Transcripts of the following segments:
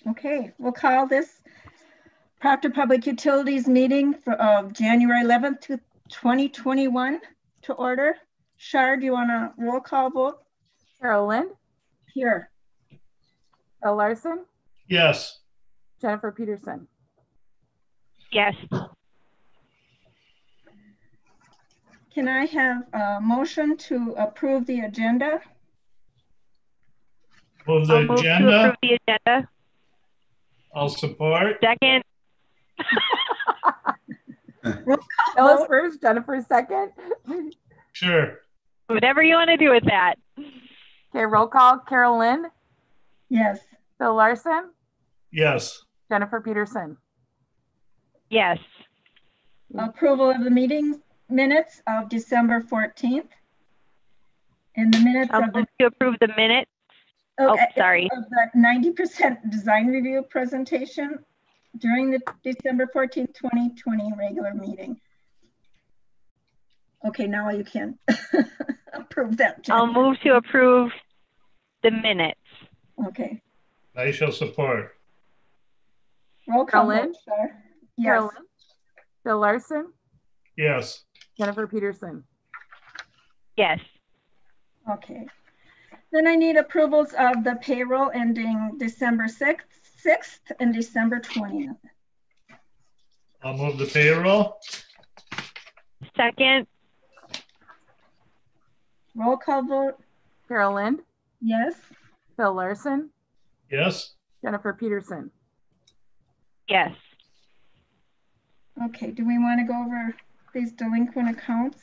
Okay, we'll call this Proctor Public Utilities meeting of January 11th, 2021 to order. Shar, do you want a roll call vote? Carol Lind? Here. Bill Larson? Yes. Jennifer Peterson? Yes. Can I have a motion to approve the agenda? Move the I'll move agenda. to approve the agenda. I'll support. Second. Roll Bill call is vote. first, Jennifer second. Sure. Whatever you want to do with that. Okay, roll call. Carol Lind? Yes. Bill Larson? Yes. Jennifer Peterson? Yes. Approval of the meeting minutes of December 14th. And the minutes I'll of the move to approve the minutes. Oh, sorry. Of the 90% design review presentation during the December 14th, 2020 regular meeting. Okay, now you can approve that. I'll move to approve the minutes. Okay. I shall support. Roll call. Carol Lind? Yes. Carol Lind? Bill Larson? Yes. Jennifer Peterson? Yes. Okay. Then I need approvals of the payroll ending December 6th and December 20th. I'll move the payroll. Second. Roll call vote. Carol Lind? Yes. Bill Larson? Yes. Jennifer Peterson? Yes. Okay, do we want to go over these delinquent accounts?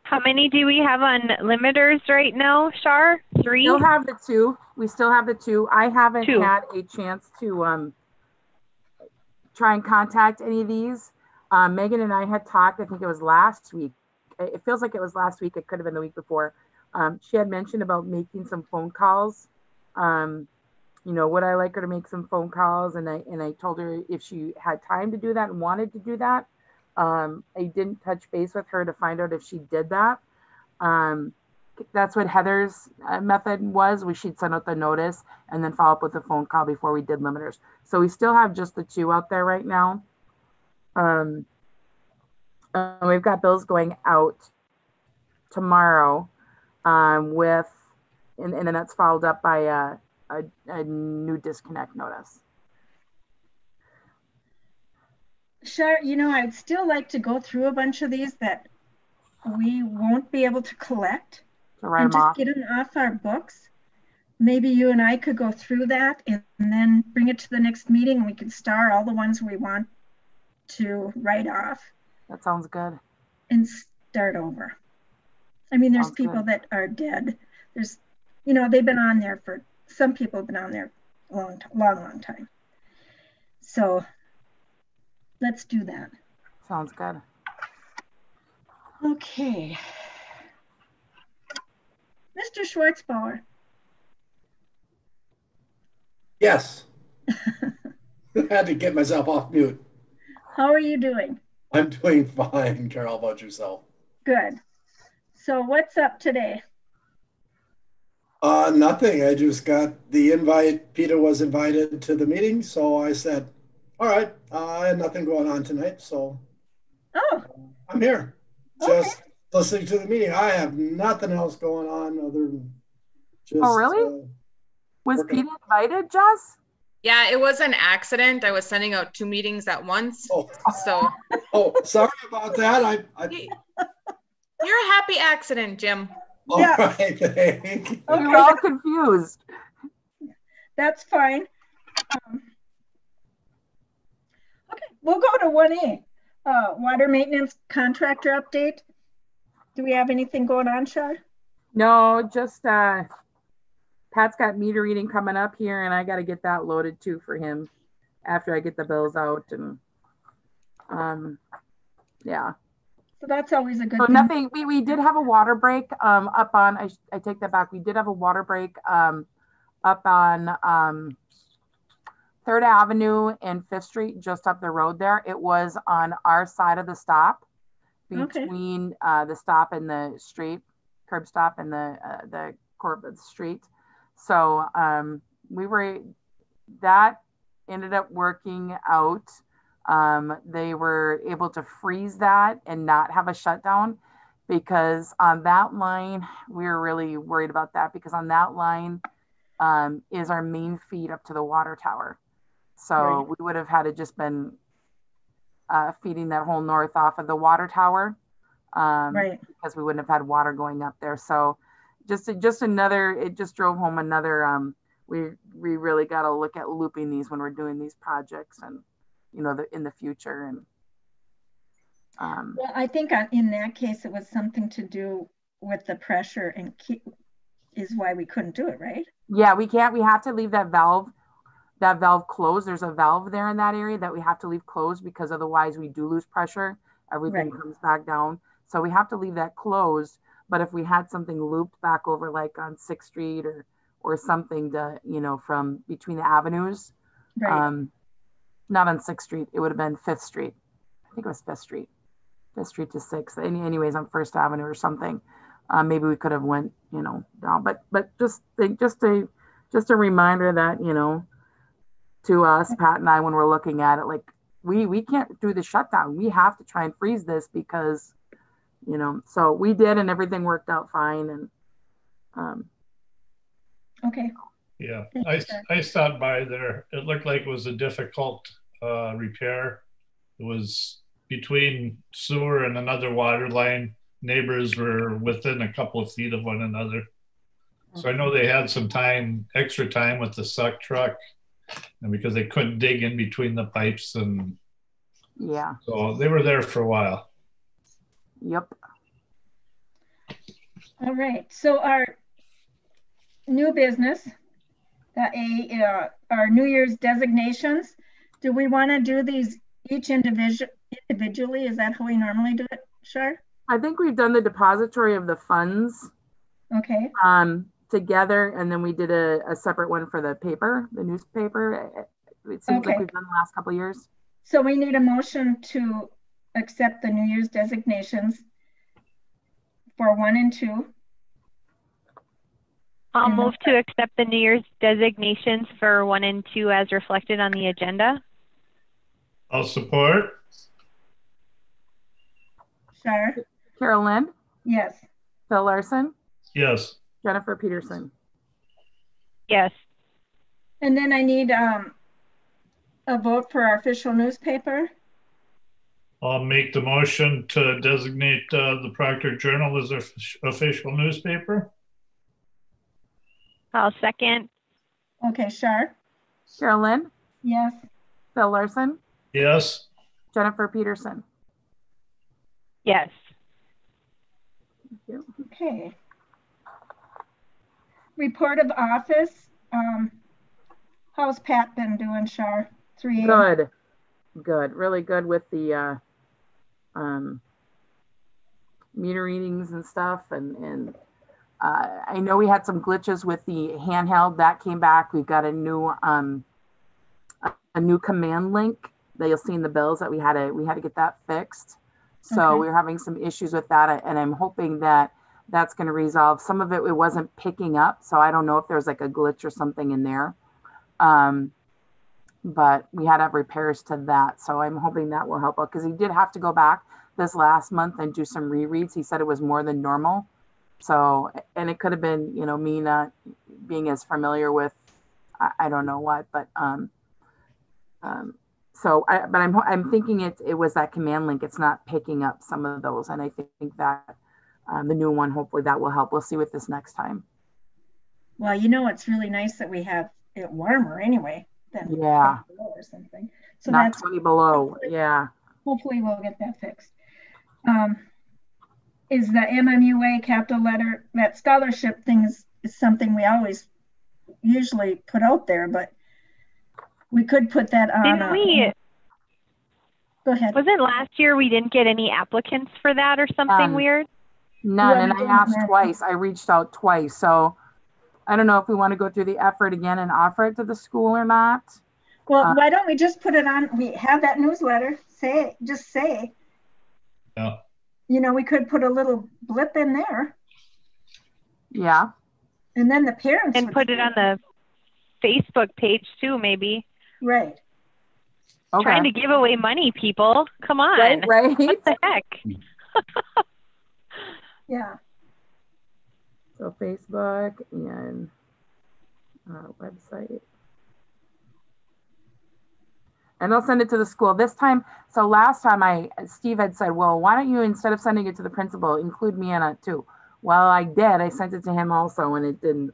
How many do we have on limiters right now, Shar? 3? Still have the two. We still have the two. I haven't Two. had a chance to try and contact any of these. Megan and I had talked, I think it was last week. It feels like it was last week. It could have been the week before. She had mentioned about making some phone calls. You know, would I like her to make some phone calls? And I told her if she had time to do that and wanted to do that. I didn't touch base with her to find out if she did that. That's what Heather's method was. She'd send out the notice and then follow up with a phone call before we did limiters. So we still have just the two out there right now. We've got bills going out tomorrow and then that's followed up by a new disconnect notice. Sure, you know, I'd still like to go through a bunch of these that we won't be able to collect and just get them off our books. Maybe you and I could go through that and then bring it to the next meeting and we can star all the ones we want to write off. That sounds good. And start over. I mean, there's people good. that are dead. There's, you know, they've been on there for, some people have been on there a long time. So let's do that. Sounds good. Okay. Mr. Schwartzbauer. Yes. I had to get myself off mute. How are you doing? I'm doing fine, Carol. How about yourself? Good. So what's up today? Nothing. I just got the invite. Peter was invited to the meeting, so I said, all right, I had nothing going on tonight, so I'm here. Just listening to the meeting. I have nothing else going on other than just... Oh, really? Was Peter invited, Jess? Yeah, it was an accident. I was sending out 2 meetings at once. Oh, so. Oh, sorry about that. You're a happy accident, Jim. All right, thank you. Okay. We're all confused. That's fine. Okay, we'll go to 1A. Water maintenance contractor update. Do we have anything going on, Shar? No, just Pat's got meter reading coming up here and I got to get that loaded too for him after I get the bills out and yeah. So that's always a good so thing. Nothing, we did have a water break up on, I take that back. We did have a water break up on 3rd Avenue and 5th Street, just up the road there. It was on our side of the stop between the stop and the street, curb stop and the Corbett Street. So that ended up working out. They were able to freeze that and not have a shutdown, because on that line, we were really worried about that, because on that line is our main feed up to the water tower. So right. We would have had to just been feeding that whole north off of the water tower, right. Because we wouldn't have had water going up there. So just another, it just drove home another, we really got to look at looping these when we're doing these projects, and, you know, in the future. And well, I think in that case, it was something to do with the pressure and is why we couldn't do it, right? Yeah, we can't. We have to leave that valve closed. There's a valve there in that area that we have to leave closed, because otherwise we do lose pressure. Everything right. comes back down. So we have to leave that closed. But if we had something looped back over, like on 6th Street or something to, you know, from between the avenues, right. Not on 6th Street, it would have been 5th Street. I think it was 5th Street. 5th Street to 6th. Anyways, on 1st Avenue or something. Maybe we could have went, you know, down. But just a reminder that, you know, to us, Pat and I, when we're looking at it, like we can't do the shutdown. We have to try and freeze this, because, you know, so we did, and everything worked out fine. And okay. Yeah, I stopped by there. It looked like it was a difficult repair. It was between sewer and another water line. Neighbors were within a couple of feet of one another. So I know they had some extra time with the suck truck, and because they couldn't dig in between the pipes, and yeah, so they were there for a while. Yep. All right. So our new business, our New Year's designations. Do we want to do these each individually? Is that how we normally do it, Shar? I think we've done the depository of the funds. Okay. Together, and then we did a separate one for the paper, the newspaper. It seems like we've done the last couple of years. So we need a motion to accept the New Year's designations for 1 and 2. I'll move to accept the New Year's designations for 1 and 2 as reflected on the agenda. I'll support. Shar? Carolyn? Yes. Phil Larson? Yes. Jennifer Peterson? Yes. And then I need a vote for our official newspaper. I'll make the motion to designate the Proctor Journal as our official newspaper. I'll second. Okay, Shar? Carolyn? Yes. Phil Larson? Yes. Jennifer Peterson? Yes. Thank you. Okay. Report of office. How's Pat been doing, Shar? 3A? Good. Really good with the meter readings and stuff. And I know we had some glitches with the handheld that came back. We've got a new command link that you'll see in the bills that we had to get that fixed. So we were having some issues with that, and I'm hoping that that's going to resolve. Some of it wasn't picking up, so I don't know if there's like a glitch or something in there. But we had to have repairs to that, so I'm hoping that will help out, because he did have to go back this last month and do some rereads. He said it was more than normal. So, and it could have been, you know, me not being as familiar with, I don't know what, but so I'm thinking it was that command link. It's not picking up some of those, and I think that the new one, hopefully that will help. We'll see with this next time. Well, you know, it's really nice that we have it warmer anyway than below or something. So not that's 20 below. Yeah. Hopefully we'll get that fixed. Is the MMUA capital letter, that scholarship thing is something we always usually put out there, but we could put that on. Didn't we? Go ahead. Wasn't last year we didn't get any applicants for that or something weird? None, and I asked twice. I reached out twice. So I don't know if we want to go through the effort again and offer it to the school or not. Well, why don't we just put it on? We have that newsletter. Just say. Yeah. You know, we could put a little blip in there. Yeah. And then the parents and put it on the Facebook page too, maybe. Right. Okay. Trying to give away money, people. Come on. Right. What the heck? Yeah. So Facebook and website. And they'll send it to the school this time. So last time Steve had said, well, why don't you, instead of sending it to the principal, include me in it too? Well, I did. I sent it to him also, and it didn't.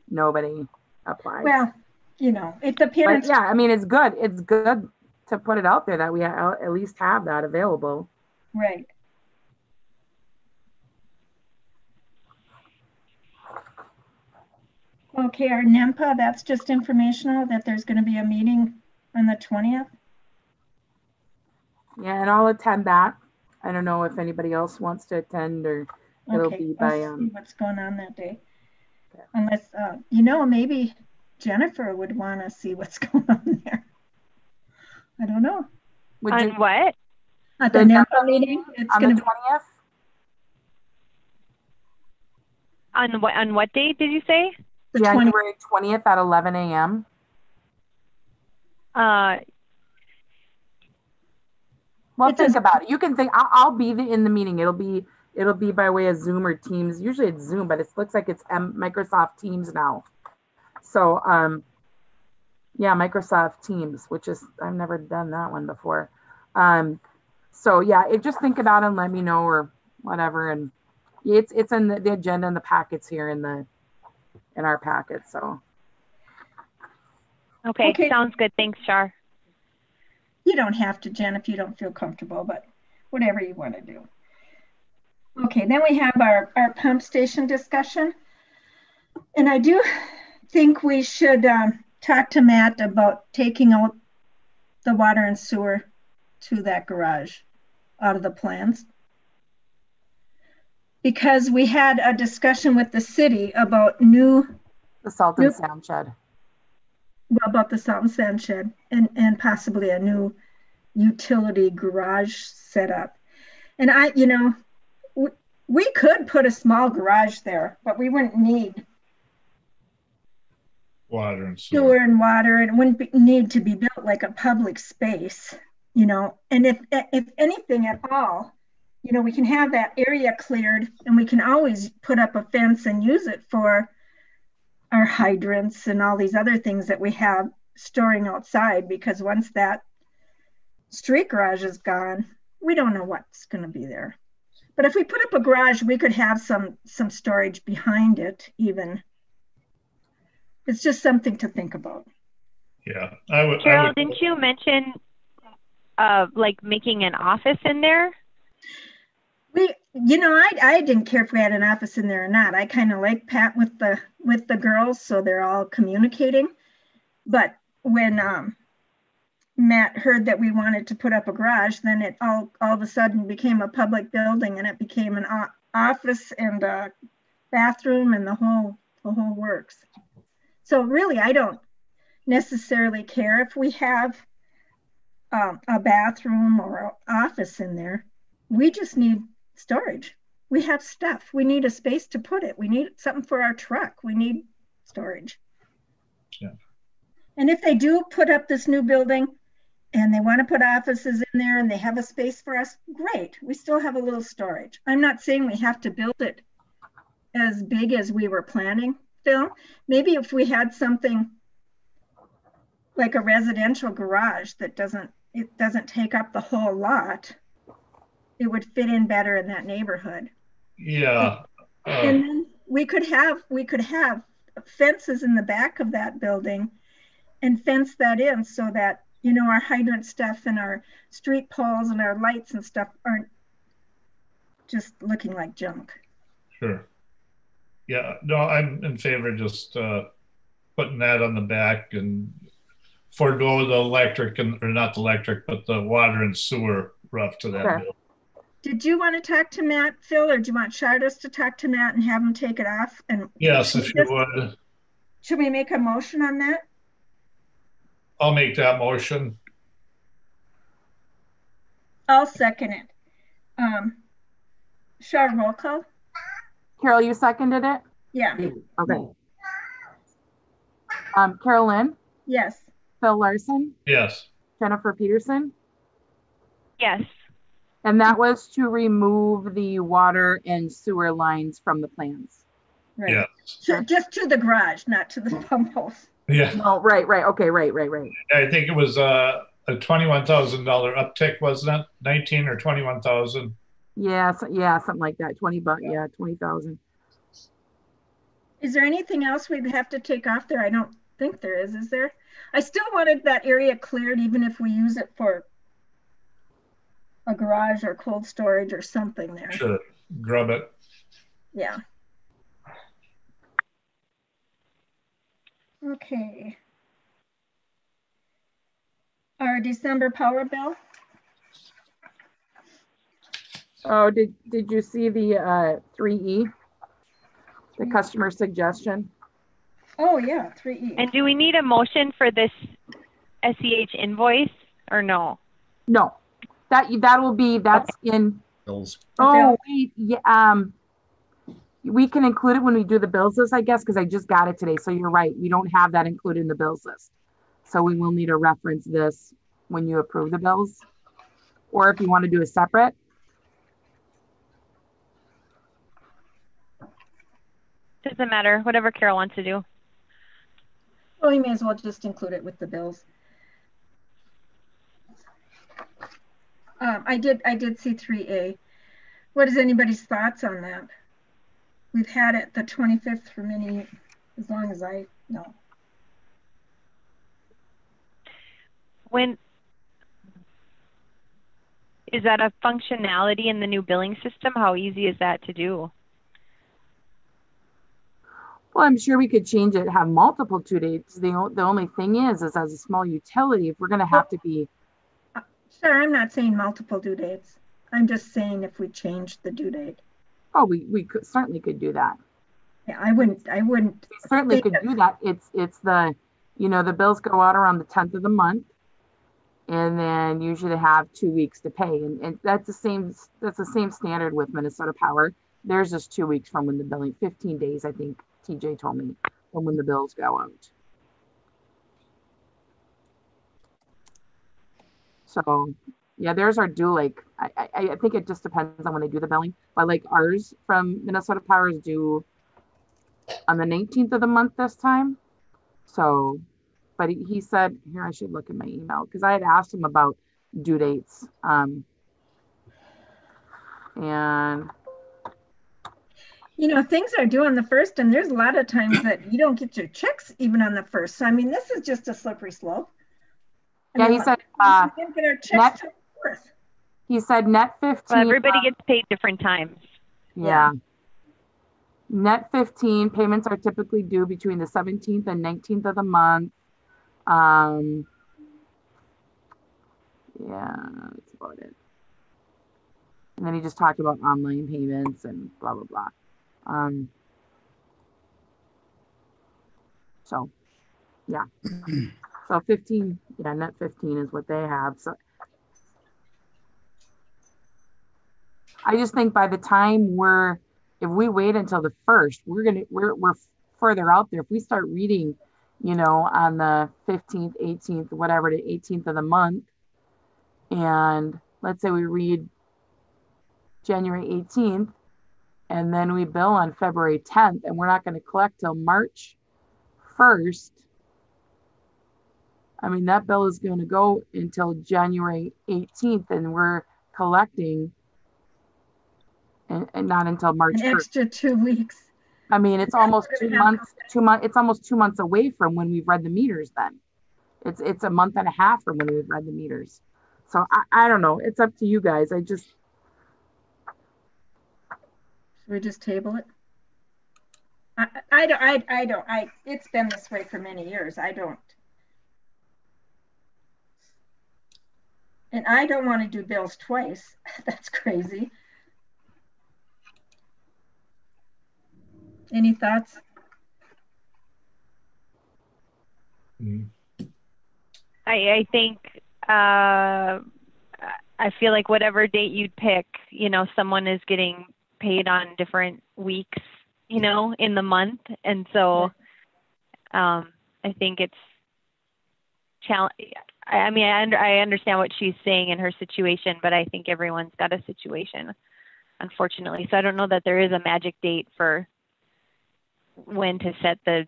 Nobody applied. Well, if the parents. But yeah, I mean, it's good. It's good to put it out there that we at least have that available. Right. Okay, our NEMPA, that's just informational that there's going to be a meeting on the 20th. Yeah, and I'll attend that. I don't know if anybody else wants to attend, or it'll be by I'll see what's going on that day. Okay. Unless maybe Jennifer would want to see what's going on there. I don't know. On what? At the NEMPA meeting. It's on going the to be 20th. On what date did you say? January 20th at 11 a.m. Well, think about it. You can think. I'll be in the meeting. It'll be by way of Zoom or Teams. Usually it's Zoom, but it looks like it's Microsoft Teams now. So yeah, Microsoft Teams, which is, I've never done that one before. So yeah, just think about it and let me know or whatever. And it's in the agenda and the packets here in our packet. So okay, sounds good. Thanks, Char. You don't have to, Jen, if you don't feel comfortable, but whatever you want to do. Okay, then we have our pump station discussion. And I do think we should talk to Matt about taking out the water and sewer to that garage out of the plans. Because we had a discussion with the city about the salt and sand shed. About the salt and sand shed and possibly a new utility garage setup. And we could put a small garage there, but we wouldn't need water and sewer and water. It wouldn't need to be built like a public space, and if anything at all, we can have that area cleared and we can always put up a fence and use it for our hydrants and all these other things that we have storing outside, because once that street garage is gone, we don't know what's going to be there. But if we put up a garage, we could have some storage behind it even. It's just something to think about. Yeah. Carol, didn't you mention like making an office in there? I didn't care if we had an office in there or not. I kind of like Pat with the girls, so they're all communicating. But when Matt heard that we wanted to put up a garage, then it all of a sudden became a public building, and it became an office and a bathroom and the whole works. So really, I don't necessarily care if we have a bathroom or an office in there. We just need storage. We have stuff. We need a space to put it. We need something for our truck. We need storage. Yeah. And if they do put up this new building and they want to put offices in there and they have a space for us, great. We still have a little storage. I'm not saying we have to build it as big as we were planning, Phil. Maybe if we had something like a residential garage that doesn't take up the whole lot, it would fit in better in that neighborhood. Yeah. And then we could have fences in the back of that building and fence that in so that, our hydrant stuff and our street poles and our lights and stuff aren't just looking like junk. Sure. Yeah, no, I'm in favor of just putting that on the back and forego the electric or not the electric, but the water and sewer rough to that building. Did you want to talk to Matt, Phil, or do you want Chardas to talk to Matt and have him take it off? And yes, if you would. Should we make a motion on that? I'll make that motion. I'll second it. Char, roll call. Carol, you seconded it? Yeah. Okay. Carolyn? Yes. Phil Larson? Yes. Jennifer Peterson? Yes. And that was to remove the water and sewer lines from the plans. Right. Yes. Just to the garage, not to the pump house. Yeah. No, right. Okay, right. I think it was a $21,000 uptick, wasn't it? 19 or 21,000. Yeah, something like that. $20, yeah, 20,000. Is there anything else we'd have to take off there? I don't think there is there? I still wanted that area cleared, even if we use it for a garage or cold storage or something there. Should grub it. Yeah. Okay. Our December power bill? Oh, did you see the 3E? The customer suggestion? Oh yeah, 3E. And do we need a motion for this SEH invoice or no? No. That's in Bills. Oh wait, yeah, we can include it when we do the bills list, I guess, because I just got it today. So you're right. We don't have that included in the bills list. So we will need to reference this when you approve the bills. Or if you want to do a separate. Doesn't matter, whatever Carol wants to do. Well, we may as well just include it with the bills. I did see 3A. What is anybody's thoughts on that? We've had it the 25th for as long as I know. When is that a functionality in the new billing system? How easy is that to do? Well, I'm sure we could change it, have multiple due dates. The only thing is as a small utility, if we're going to have to be. Sure, I'm not saying multiple due dates. I'm just saying if we change the due date. Oh, we certainly could do that. Yeah, I wouldn't. We certainly could do that. It's the, the bills go out around the 10th of the month, and then usually they have 2 weeks to pay, and that's the same standard with Minnesota Power. There's just 2 weeks from when the billing, 15 days, I think TJ told me, from when the bills go out. So yeah, there's our due. Like I think it just depends on when they do the billing. But like ours from Minnesota Power is due on the 19th of the month this time. So, but he said, here, I should look at my email because I had asked him about due dates. And things are due on the 1st, and there's a lot of times that you don't get your checks even on the 1st. So I mean, this is just a slippery slope. He said he said net 15. Well, everybody gets paid different times. Yeah. Net 15 payments are typically due between the 17th and 19th of the month. Yeah, that's about it. And then he just talked about online payments and blah, blah, blah. So, yeah. So 15, net 15 is what they have. So I just think by the time if we wait until the 1st, we're further out there. If we start reading, on the 15th, 18th, whatever, the 18th of the month, and let's say we read January 18th, and then we bill on February 10th, and we're not going to collect till March 1st. I mean, that bill is going to go until January 18th, and we're collecting and not until March 1st. An extra 2 weeks. I mean, it's almost 2 months. It's almost 2 months away from when we've read the meters. Then it's a month and a half from when we've read the meters. So I don't know. It's up to you guys. Should we just table it? I don't. It's been this way for many years. I don't. And I don't want to do bills twice. That's crazy. Any thoughts? I think I feel like whatever date you'd pick, someone is getting paid on different weeks you know, in the month. And so I think it's challenge. I mean, I understand what she's saying in her situation, but I think everyone's got a situation, unfortunately. So I don't know that there is a magic date for when to set the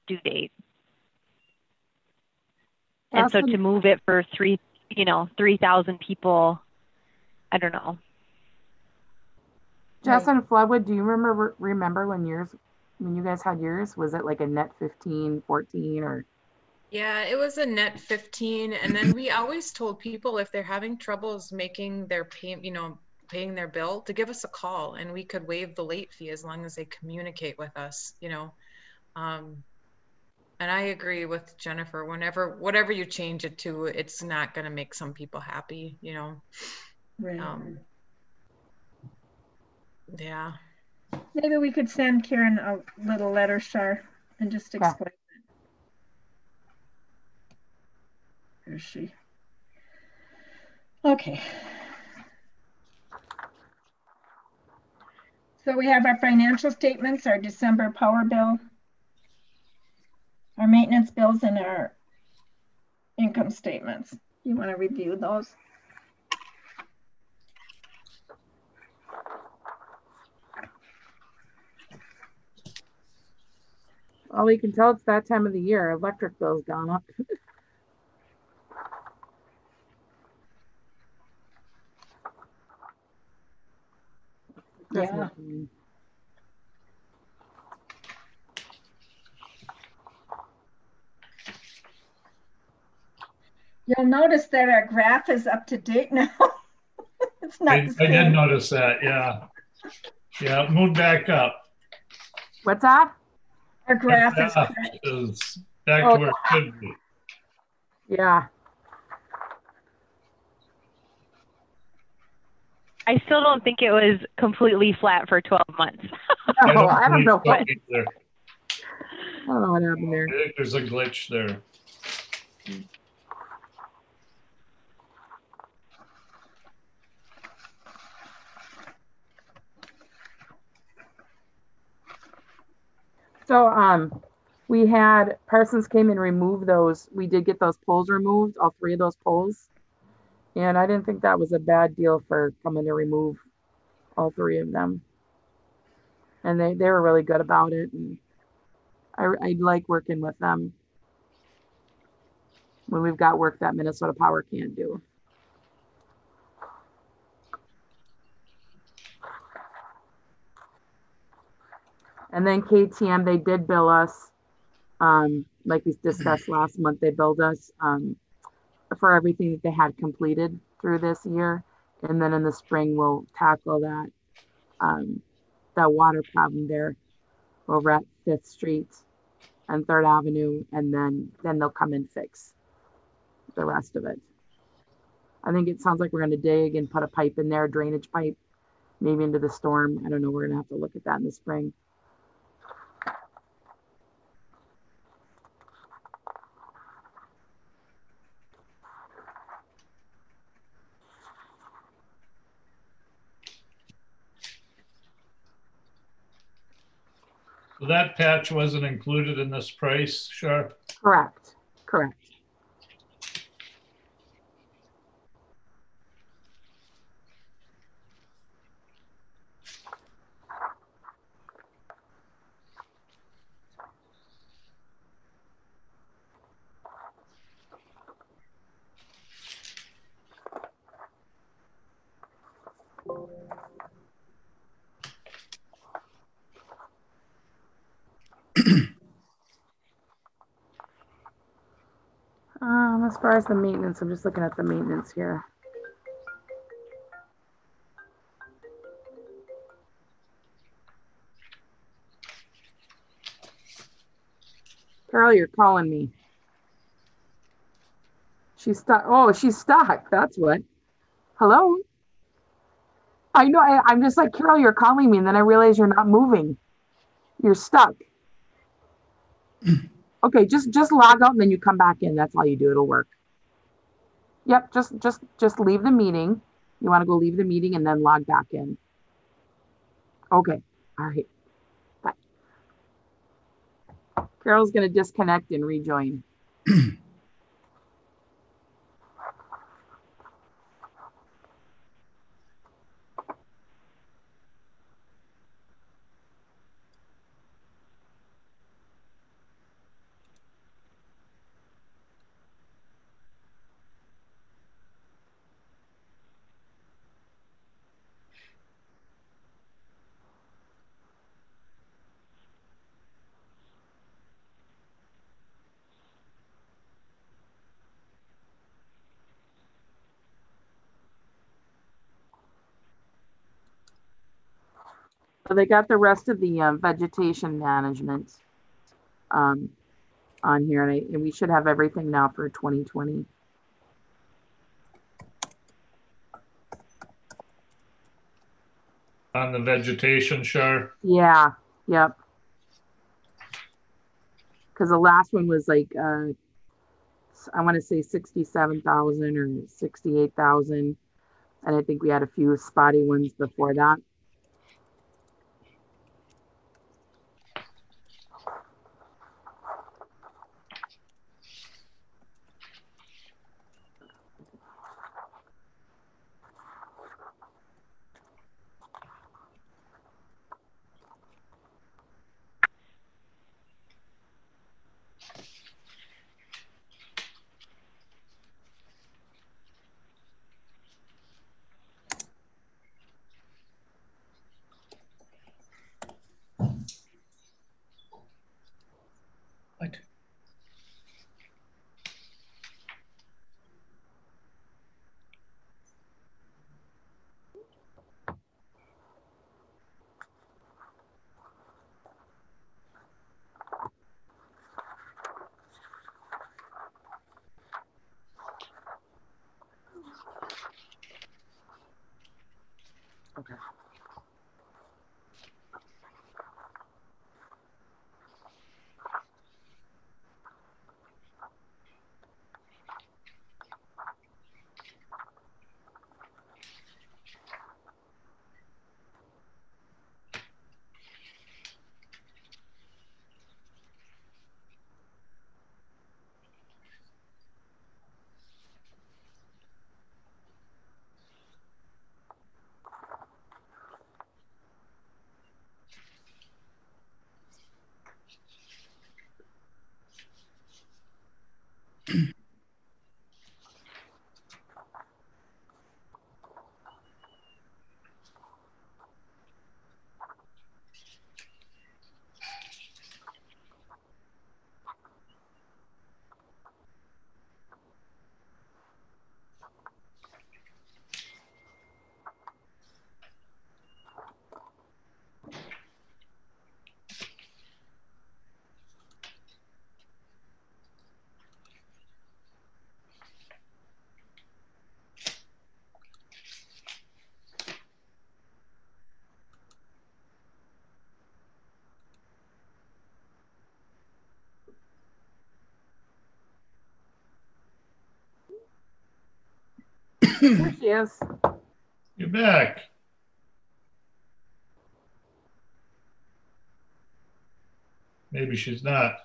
due date. And so to move it for 3,000 people, I don't know. Justin Floodwood, do you remember when you guys had yours? Was it like a net 15, 14, or? Yeah, it was a net 15. And then we always told people if they're having troubles making their paying their bill, to give us a call, and we could waive the late fee as long as they communicate with us, And I agree with Jennifer, whatever you change it to, it's not going to make some people happy, Right. Yeah. Maybe we could send Karen a little letter, Shar, and just explain it. Where is she? Okay. So we have our financial statements, our December power bill, our maintenance bills, and our income statements. You want to review those? Well, we can tell it's that time of the year. Electric bill's gone up. Yeah. You'll notice that our graph is up to date now. It's not the same. I did notice that, yeah. Yeah, moved back up. What's that? Our graph is correct. Is back to where it should be. Yeah. I still don't think it was completely flat for 12 months. I don't know what. Either. I don't know what happened there. I think there's a glitch there. So we had Parsons came and removed those. We did get those poles removed, all 3 of those poles. And I didn't think that was a bad deal for coming to remove all 3 of them. And they were really good about it. And I like working with them when we've got work that Minnesota Power can't do. And then KTM, they did bill us, like we discussed last month, they billed us for everything that they had completed through this year. And then in the spring, we'll tackle that water problem there over at 5th Street and 3rd Avenue. And then they'll come and fix the rest of it. I think it sounds like we're going to dig and put a pipe in there, a drainage pipe, maybe into the storm. I don't know. We're going to have to look at that in the spring. So that patch wasn't included in this price, Shar? Correct. As far as the maintenance, I'm just looking at the maintenance here. Carol, you're calling me. She's stuck. Oh, she's stuck. That's what. Hello? I know. I'm just like, Carol, you're calling me. And then I realize you're not moving. You're stuck. Okay, just log out and then you come back in. That's all you do. It'll work. Yep, just leave the meeting. You want to go leave the meeting and then log back in. Okay. All right. Bye. Carol's going to disconnect and rejoin. So they got the rest of the vegetation management on here, and we should have everything now for 2020. On the vegetation, sure. Yeah, yep. Because the last one was like, I want to say 67,000 or 68,000. And I think we had a few spotty ones before that. What? Okay. There she is. You're back. Maybe she's not.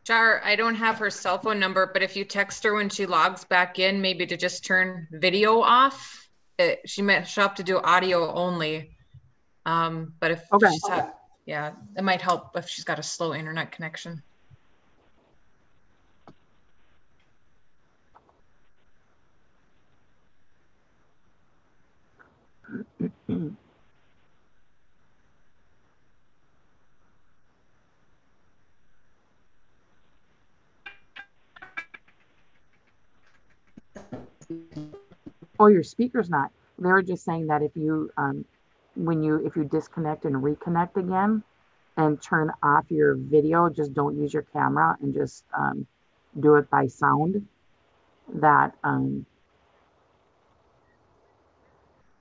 Char, I don't have her cell phone number, but if you text her when she logs back in, maybe to just turn video off. She'll have to do audio only. But if Okay. she's yeah, it might help if she's got a slow internet connection. Oh, your speaker's not. They were just saying that if you if you disconnect and reconnect again and turn off your video, just don't use your camera and just do it by sound. That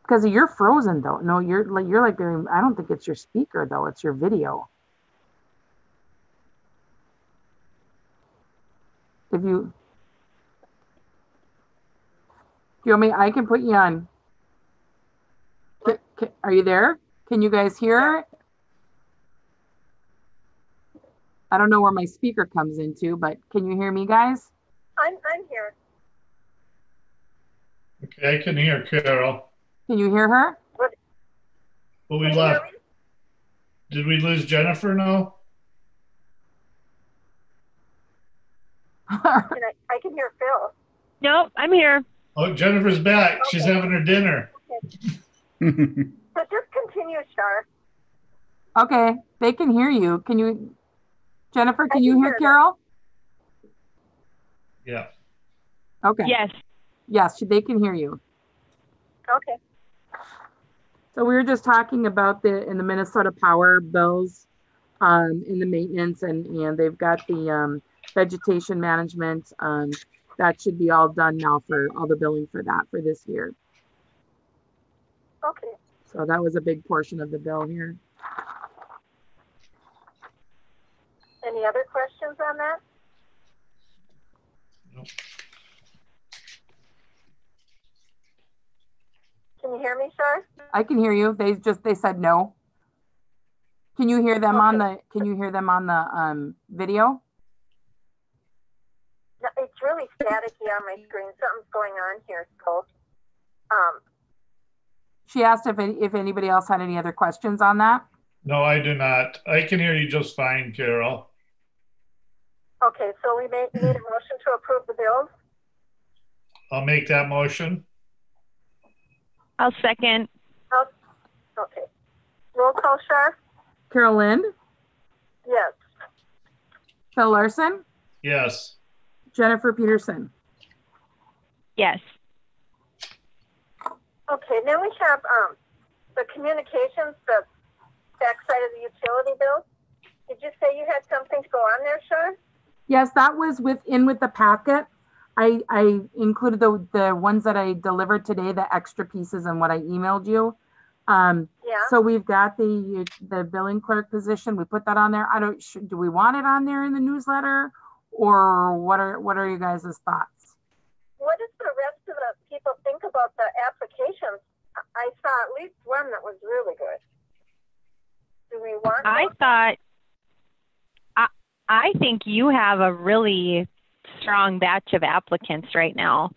because because you're frozen though. No, you're like, I don't think it's your speaker though. It's your video. If you want me, I can put you on. Are you there? Can you guys hear it? I don't know where my speaker comes into, but can you hear me, guys? I'm here. Okay, I can hear Carol. Can you hear her? Well, we left. Did we lose Jennifer now? I can hear Phil. Nope, I'm here. Oh, Jennifer's back. Okay. She's having her dinner. Okay. So just continue, Shar. Okay, they can hear you. Can you, Jennifer, can you hear Carol? Yeah. Okay. Yes. Yes, they can hear you. Okay. So we were just talking about in the Minnesota Power bills in the maintenance, and they've got the vegetation management. That should be all done now for all the billing for that for this year. Okay. So that was a big portion of the bill here. Any other questions on that? Nope. Can you hear me, Shar? I can hear you. They said no. Can you hear them on the video? No, it's really staticky on my screen. Something's going on here, so she asked if anybody else had any other questions on that. No, I do not. I can hear you just fine, Carol. Okay, so we need a motion to approve the bills. I'll make that motion. I'll second. Oh, okay. Roll call, Shar? Carol Lind? Yes. Phil Larson? Yes. Jennifer Peterson? Yes. Okay, then we have the communications, the backside of the utility bill. Did you say you had something to go on there, Shar? Yes, that was with the packet. I included the ones that I delivered today, the extra pieces and what I emailed you. Yeah. So we've got the billing clerk position. We put that on there. Do we want it on there in the newsletter, or what are you guys' thoughts? What does the rest of the people think about the applications? I saw at least one that was really good. Do we want? I think you have a really strong batch of applicants right now.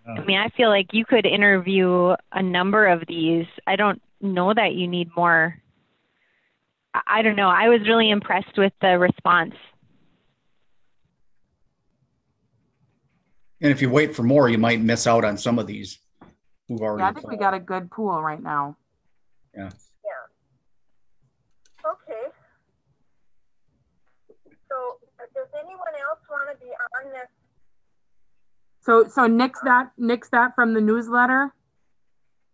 I mean, I feel like you could interview a number of these. I don't know that you need more. I don't know. I was really impressed with the response. And if you wait for more, you might miss out on some of these who've already. Yeah, I think we got a good pool right now. Yeah. Yeah. Okay. So does anyone else want to be on this? So nix that from the newsletter.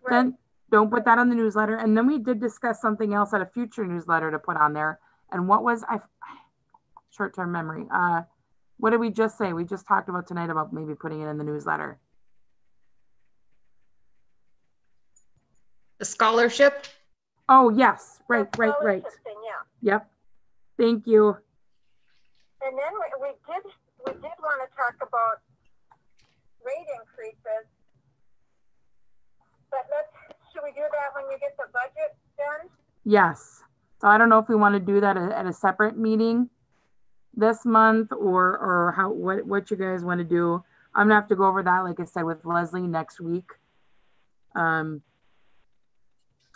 Right. Then don't put that on the newsletter. And then we did discuss something else at a future newsletter to put on there. And what was short-term memory? What did we just say? We just talked about tonight about maybe putting it in the newsletter. The scholarship. Oh yes, right. Thing, yeah. Yep. Thank you. And then we did want to talk about rate increases, but should we do that when you get the budget done? Yes. So I don't know if we want to do that at a separate meeting this month, or what you guys want to do. I'm gonna have to go over that, like I said, with Leslie next week. I'm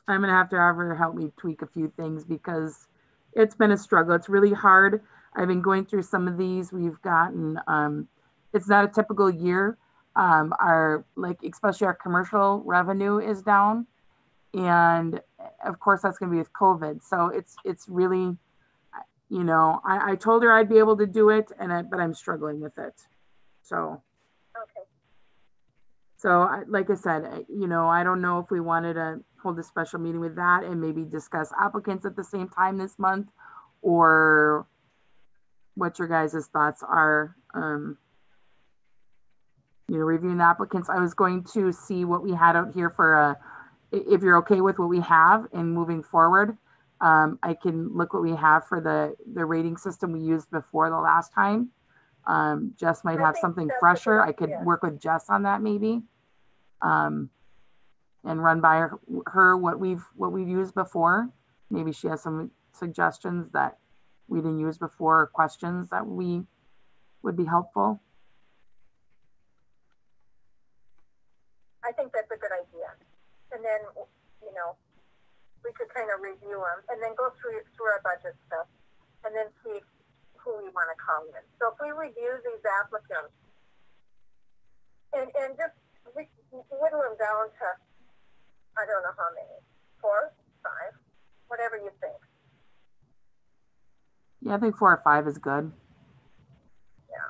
gonna have to have her help me tweak a few things because it's been a struggle. It's really hard. I've been going through some of these. We've gotten, it's not a typical year. Especially our commercial revenue is down. And of course that's gonna be with COVID. So it's really, I told her I'd be able to do it, but I'm struggling with it. So. Okay. So like I said, I don't know if we wanted to hold a special meeting with that and maybe discuss applicants at the same time this month, or what your guys' thoughts are. Reviewing the applicants. I was going to see what we had out here for if you're okay with what we have and moving forward, I can look what we have for the rating system we used before the last time. Jess might have something fresher. I could work with Jess on that maybe, and run by her what we've used before. Maybe she has some suggestions that we didn't use before, or questions that would be helpful. I think that's a good idea. And then, you know, we could kind of review them and then go through our budget stuff and then see who we want to call in. So if we review these applicants and just whittle them down to, I don't know how many, 4, 5, whatever you think. Yeah, I think 4 or 5 is good. Yeah.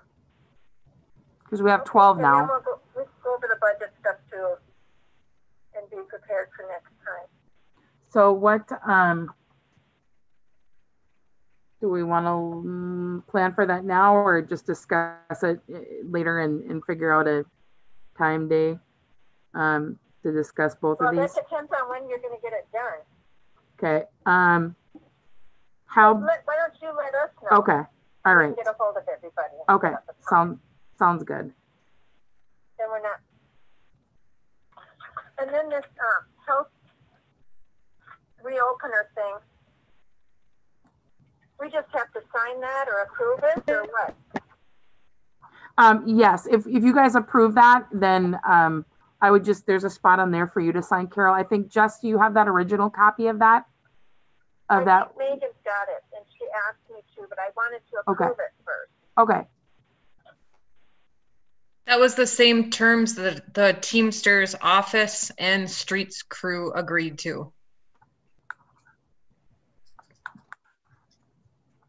Because we have 12 now. And then we'll go over the budget stuff too and be prepared for next time. So what do we want to plan for that now, or just discuss it later and figure out a time day to discuss both of these? Well, that depends on when you're going to get it done. Okay. Why don't you let us know? Okay. All right. Get a hold of everybody. Okay. Sounds good. Then we're not. And then this health reopener thing. We just have to sign that or approve it or what? Yes. If you guys approve that, then I would there's a spot on there for you to sign, Carol. I think, Jess, do you have that original copy of that? I think Megan's got it, and she asked me to, but I wanted to approve it first. Okay. That was the same terms that the Teamsters office and streets crew agreed to.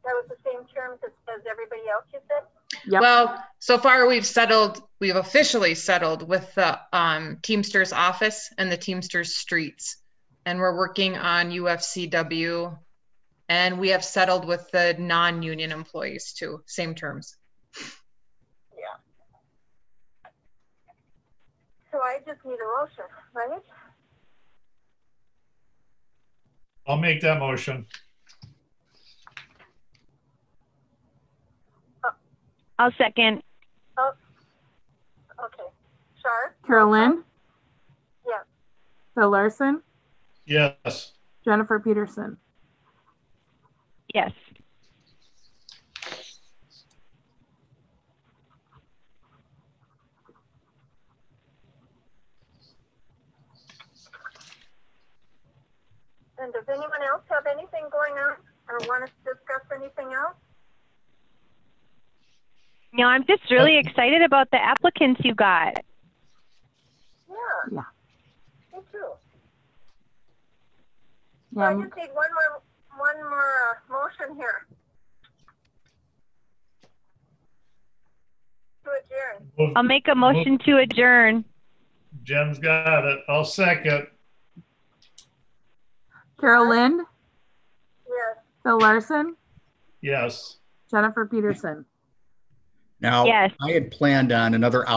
That was the same terms as everybody else, you said? Yep. Well, so far we've officially settled with the Teamsters office and the Teamsters streets. And we're working on UFCW, and we have settled with the non-union employees too, same terms. Yeah. So I just need a motion, right? I'll make that motion. I'll second. Oh, okay. Char? Carolyn? Yeah. Phil Larson? Yes. Jennifer Peterson? Yes. And does anyone else have anything going on or want to discuss anything else? No, I'm just really excited about the applicants you got. Yeah. Me too. So Yeah. I just need one more motion here. To adjourn. I'll make a motion to adjourn. Jen's got it. I'll second. Carolyn? Yes. Phil Larson? Yes. Jennifer Peterson? Now, Yes. I had planned on another hour.